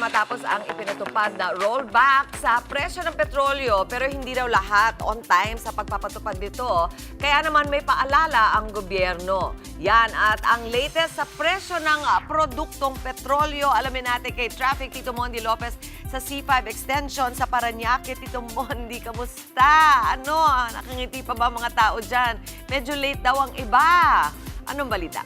matapos ang ipinatupad na rollback sa presyo ng petrolyo pero hindi daw lahat on time sa pagpapatupad nito. Kaya naman may paalala ang gobyerno. Yan at ang latest sa presyo ng produktong petrolyo. Alamin natin kay Traffic Tito Mondi Lopez sa C5 Extension sa Parañaque. Tito Mondi, kamusta? Ano? Nakangiti pa ba mga tao dyan? Medyo late daw ang iba. Anong balita?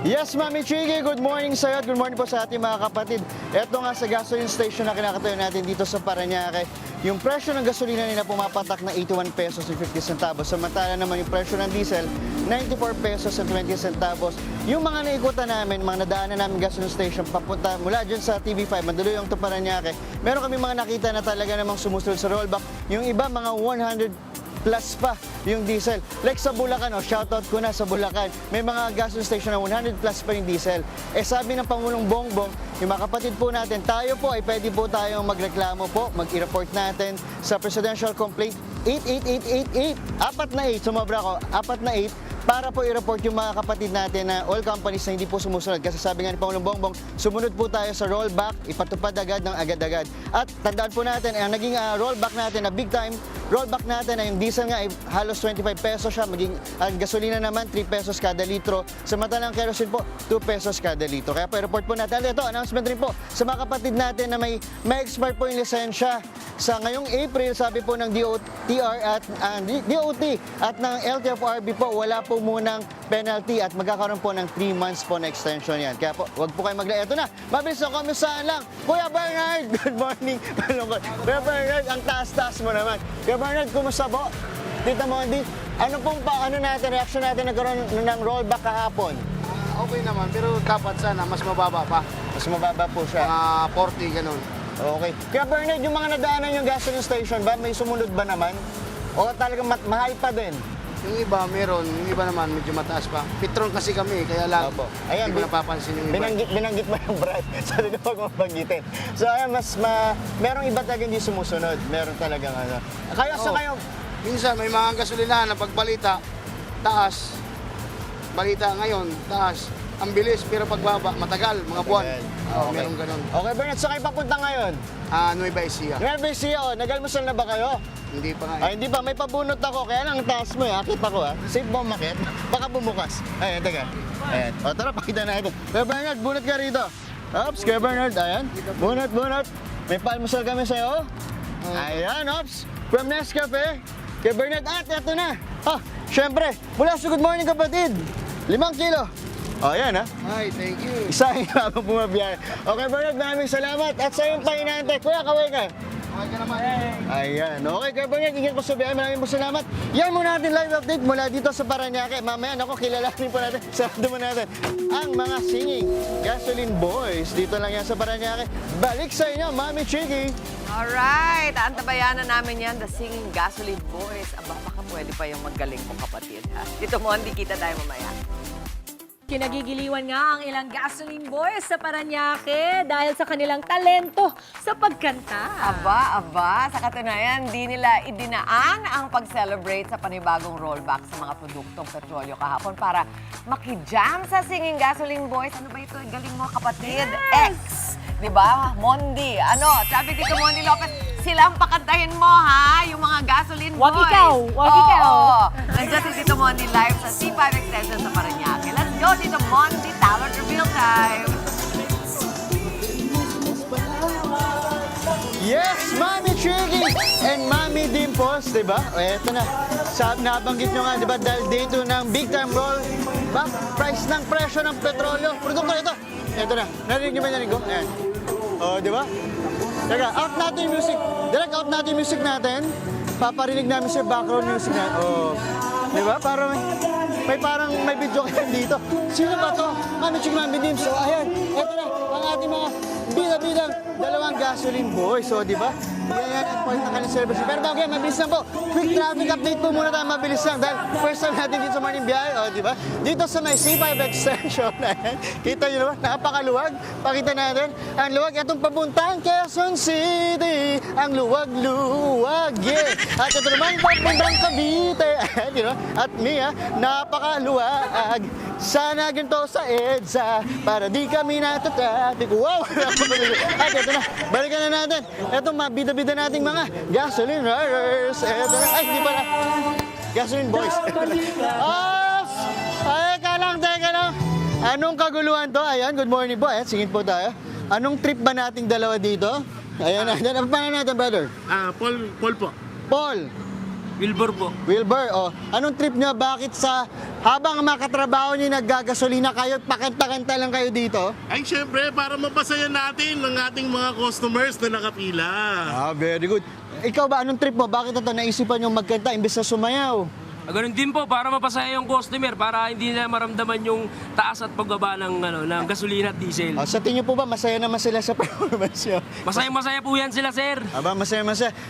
Yes, Mami Chigi, good morning sa'yo at good morning po sa ating mga kapatid. Ito nga sa gasoline station na kinakatayo natin dito sa Parañaque. Yung presyo ng gasolina nila pumapatak na 81 pesos and 50 centavos. Samantala naman yung presyo ng diesel, 94 pesos and 20 centavos. Yung mga naikutan namin, mga nadaanan namin gasoline station, papunta mula dyan sa TV5, Mandaluyong to Parañaque, meron kami mga nakita na talaga namang sumusunod sa rollback. Yung iba, mga 100 plus pa yung diesel. Like sa Bulacan, shoutout ko na sa Bulacan, may mga gasoline station na 100 plus pa yung diesel. Eh sabi ng Pangulong Bongbong, yung mga kapatid po natin, tayo po ay pwede po tayong magreklamo po, mag-i-report natin sa Presidential Complaint 88888. 4 na 8, sumobra ko, 4 na 8, para po i-report yung mga kapatid natin na oil companies na hindi po sumusunod. Kasi sabi nga ni Pangulong Bongbong, sumunod po tayo sa rollback, ipatupad agad ng agad-agad. At tandaan po natin, ang naging rollback natin na big time, rollback natin na yung diesel nga ay halos 25 pesos siya, maging ang gasolina naman 3 pesos kada litro. Samantalang kerosene po 2 pesos kada litro. Kaya po i-report po natin. Ito, announcement rin po sa mga kapatid natin na may expire po yung lisensya. Sa ngayong April, sabi po ng DOTR at DOT at ng LTFRB po, wala po munang penalty at magkakaroon po ng 3 months po na extension yan. Kaya po, wag po kayo Ito na, mabilis na komisahan lang. Kuya Bernard, good morning. Kuya Bernard, ang taas-taas mo naman. Kuya Bernard, kumusta po? Tita Mondi, ano pong reaction natin nagkaroon ng rollback kahapon? Okay naman, pero dapat sana mas mababa pa. Mas mababa po siya. Mga 40, ganun. Okay. Kaya Bernard, yung mga nadaanan yung gasoline station ba, may sumunod ba naman? O talagang mahal pa din? Yung iba meron, yung iba naman medyo mataas pa. Petron kasi kami, kaya lang Opo. Ayan, hindi mo napapansin yung iba. binanggit mo yung brand. Sabi ko pag mabanggitin. So ayan, merong iba talaga hindi sumusunod. Meron talagang ano. Kaya sa Oo. kayo, Minsan may mga gasolinahan na pagbalita, taas. Balita ngayon, taas. Ang bilis, pero pagbaba, matagal, mga buwan. Matagal. Oo, Okay. meron ganun. Okay Bernard, saan kayo papunta ngayon? Nueva Ecija. Nueva Ecija, nag-almusal na ba kayo? Hindi pa nga. Ay, hindi pa. May pabunot ako. Kaya lang ang taas mo eh. Akit ako ha. Safe ba umakit? Baka bumukas. Ayan, teka. Ayan. O, tara, pakita natin. Kuya Bernard, bunot ka rito. Ops, Kuya Bernard. Ayan. Bunot. May palmusal kami sa'yo. Ayan, ops. From Nescafe. Kuya Bernard, at eto na. Syempre. Mula sa Good Morning Kapatid. 5 kilo. O, ayan ha. Hi, thank you. Isa yung habang bumabiyahe. Okay, Bernard, maraming salamat. At sa yung pahinante. Kuya, kaway ka. Okay ka naman. Ayan. Okay, Kuya Bernard, ingat po sa biyahe. Maraming po salamat. Yan muna natin live update mula dito sa Parañaque. Mamaya, kilalanin po natin. Sarado mo natin ang mga singing gasoline boys. Dito lang yan sa Parañaque. Balik sa inyo, Mami Chigi. Alright, antabayanan namin yan, the Singing Gasoline Boys. Aba, baka pwede pa yung magaling mong kapatid, ha? Tito Mondi, kita tayo mamaya. Kinagigiliwan nga ang ilang gasoline boys sa Parañaque dahil sa kanilang talento sa pagkanta. Aba, sa katunayan, di nila idinaan ang pag-celebrate sa panibagong rollback sa mga produktong petrolyo kahapon para makijam sa Singing Gasoline Boys. Ano ba ito? Galing mo, kapatid. Yes! X! Diba? Mondi. Traffic Tito Mondi Lopez. Sila ang pakantahin mo, ha? Yung mga gasoline Wag boys. ikaw, wag ikaw. Oo. Nandiyan si Tito Mondi live sa C5 Extension sa Parañaque. Let's go, Tito Mondi. Talent reveal time. Yes, Mami Chigi and Mami Dimples, diba? O, eto na. Nabanggit nyo nga, diba? Dahil dito ng big time roll, price ng presyo ng petrolyo. Produkto ito. Eto na. Narinig nyo ba narinig ko? Ayan. O, diba? Teka, out natin yung music. Direct out natin yung music natin. Paparinig namin sa background music natin. O, diba? Parang may video kayo dito. Sino ba to? Mami Chigi, Mami Dimps. So, ayan. Eto na. Ang ating mga bida-bidang dalawang gasoline boys. So, di ba? Yan ang point ng kanilang celebration. Pero bago yan, mabilis lang po. Quick traffic update po muna tayo, mabilis lang. Dahil first time natin dito sa morning biyahe. O, di ba? Dito sa may C5 Extension. Kita nyo naman, napakaluwag. Pakita natin. Ang luwag, itong papuntang Quezon City. Ang luwag-luwag. Yeah. At ito naman, papuntang Cavite. Di ba? At Mia, napakaluwag. Sana ganito sa EDSA para di kami natatraffic. Wow! At ito na, balikan na natin. Ito, mabida-bida nating mga gasoline riders. Ito na, ay, hindi pala. Gasoline boys. Ops! Ay, teka lang. Anong kaguluhan to? Ayan, good morning po. Ayan, singit po tayo. Anong trip ba nating dalawa dito? Ayan natin. Ano pa natin, brother? Paul po. Paul. Wilbur po. Wilbur, oh. Anong trip niya? Bakit sa habang makatrabaho niyo naggagasolina kayo, pakanta-kanta lang kayo dito? Ay, syempre, para mapasaya natin ng ating mga customers na nakapila. Ah, very good. Ikaw ba, anong trip mo? Bakit ito naisipan yung magkanta imbes na sumayaw? Ganun din po, para mapasaya yung customer, para hindi nila maramdaman yung taas at pagbaba ng gasolina at diesel. Ah, sa tingin po ba, masaya naman sila sa performance niyo? Masaya-masaya po yan sila, sir. Aba, masaya.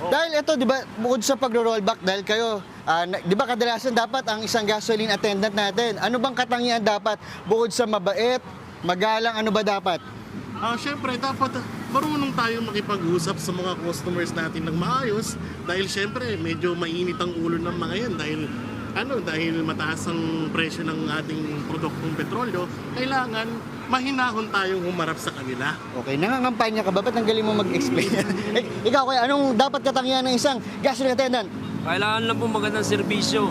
Dahil ito, di ba, bukod sa pag-rollback, dahil kayo, di ba kadalasan dapat ang isang gasoline attendant natin, ano bang katangian dapat? Bukod sa mabait, magalang, ano ba dapat? Syempre, dapat marunong tayong makipag-usap sa mga customers natin ng maayos dahil syempre, medyo mainit ang ulo ng mga yan dahil mataas ang presyo ng ating produktong petrolyo, kailangan mahinahon tayong humarap sa kanila. Okay, nangangampanya ka ba? Ba't ang galing mo mag-explain? Ikaw, kaya anong dapat katangian ng isang gasoline attendant? Kailangan lang po magandang serbisyo.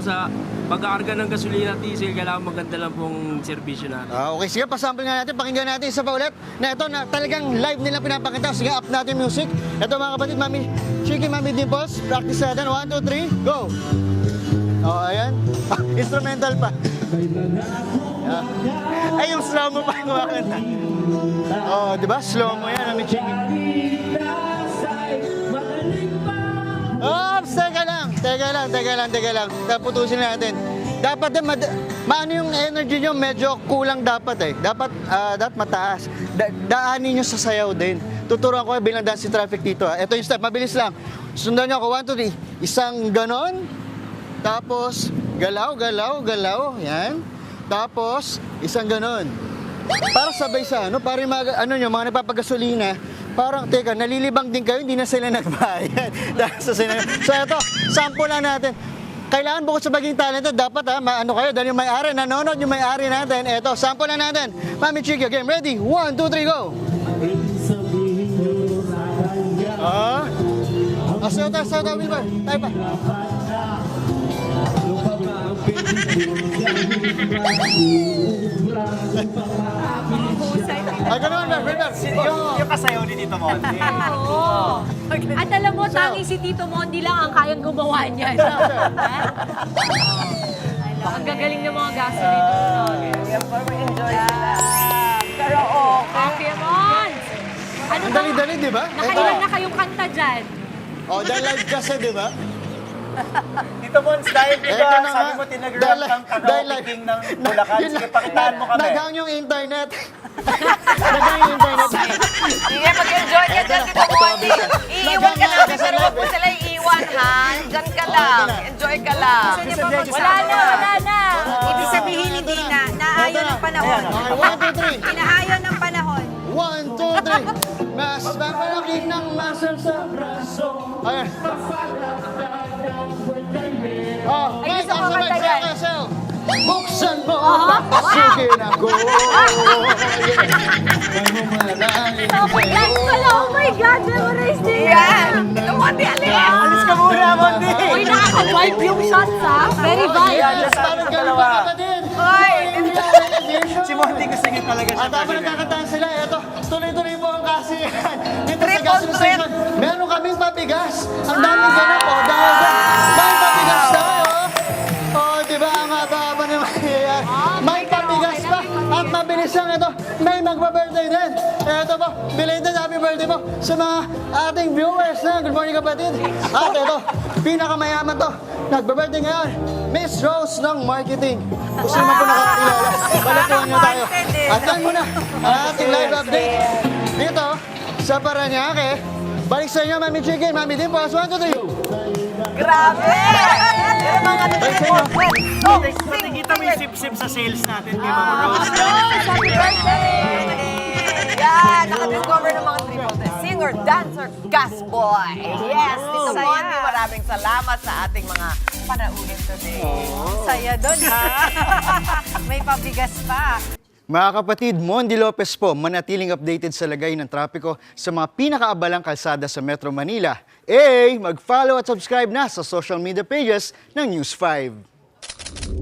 Sa pag-aarga ng gasolina at diesel, kailangan maganda lang pong serbisyo natin. Okay, sige, pasample nga natin, pakinggan natin isa pa ulit na ito na talagang live nila pinapakita. Sige, up natin music. Ito mga kapatid, Mami Chiki, Mami Dimples, practice natin. 1, 2, 3, go! Oh, ayan. Instrumental pa. Ay, yung slow mo pa yung kumakanta. Oh, di ba? Slow mo yan, Mami Chiki. Oops, teka lang. Taputusin natin. Dapat din, maano yung energy nyo, medyo kulang dapat eh. Dapat mataas. Daanin nyo sa sayaw din. Tuturuan ko bilang dance traffic dito ha. Ito yung step, mabilis lang. Sundan nyo ako, 1, 2, 3. Isang ganon. Tapos, galaw. Yan. Tapos, isang ganon. Para sabay sa para yung mga, mga nagpapagasolina, parang, teka, nalilibang din kayo, hindi na sila nagbayad. So, ito, sample lang natin. Kailangan bukod sa maging talented, dapat kayo, dahil yung may-ari, nanonood yung may-ari natin. Ito, sample lang natin. Mami Chiki, game, ready? 1, 2, 3, go! Sayo, Wilbur. Tayo pa. Ganun, Wilbur. Yung kasayaw ni Tito Monty. Oo. At alam mo, tanging si Tito Mondi lang ang kayang gumawa niyan. Ang gagaling ng mga gasoline. Enjoy sila. Karaoke. Okay, Mon! Ano Ang dali-dali, di ba? Nakailan na kayong kanta dyan? Oh, dahil live kasi, di ba? Tito Mons, dahil Eto diba, na sabi nga. mo tinag-rap Dahil- kang dahil- karaoke king ng Bulacan. Yun Sige, na- pakitaan mo kami. Naghang yung internet. Naghang yung internet. Sige, mag-enjoy ka dyan, Tito Monty. Iiwan ka namin, pero huwag mo sila iiwan, ha? Diyan ka lang. Enjoy ka lang. Wala na. Ibig sabihin hindi na, naayon ng panahon. Okay, 1, 2, 3. Inaayon ng panahon. 1, 2, 3. Mas papalaki ng muscle sa braso. Ayan. Oh, guys, gusto ko ang sabay kanta yan. sayo. Buksan mo, papasukin ako. Yan pala, oh my God, memorize din Yan! Tito Monty, alis! Alis ka muna, Monty! Uy, nakaka-wipe yung shots, ha? Very vibe. Parang ganun pa kapatid. Hoy! Si Monty gusto niya talaga siya. At habang nagkakataan sila, eto, tuloy-tuloy po ang kasiyahan. Dito sa Triple gas threat. station, meron kaming pabigas. Ang daming ganap po. Dahil may pabigas tayo. Oh, di ba ang haba-haba na mangyayari? May pabigas pa. At mabilis lang ito. May magpa-birthday din. Eto po, belated happy birthday po sa mga ating viewers na. Good morning kapatid. At ito, pinakamayaman to. Nagpa-birthday ngayon, Miss Rose ng marketing. Gusto naman po nakakilala. Balakuhan nyo tayo. At yan muna ang ating live update dito sa Paranaque. Balik sa inyo, Mami Chicken, Mami Dimples. 1, 2, 3. Grabe! Yung mga Balik sa inyo. Nakikita mo yung sip-sip sa sales natin kay Mama Rose. Happy birthday! Yan! Nakadiscover ng mga triple threat. Singer, dancer, gas boy. Yes! Tito Monty, maraming salamat sa ating mga papanauhin today. Saya doon, ha? May pabigas pa. Mga kapatid, Mondi Lopez po, manatiling updated sa lagay ng trapiko sa mga pinakaabalang kalsada sa Metro Manila. Mag-follow at subscribe na sa social media pages ng News 5.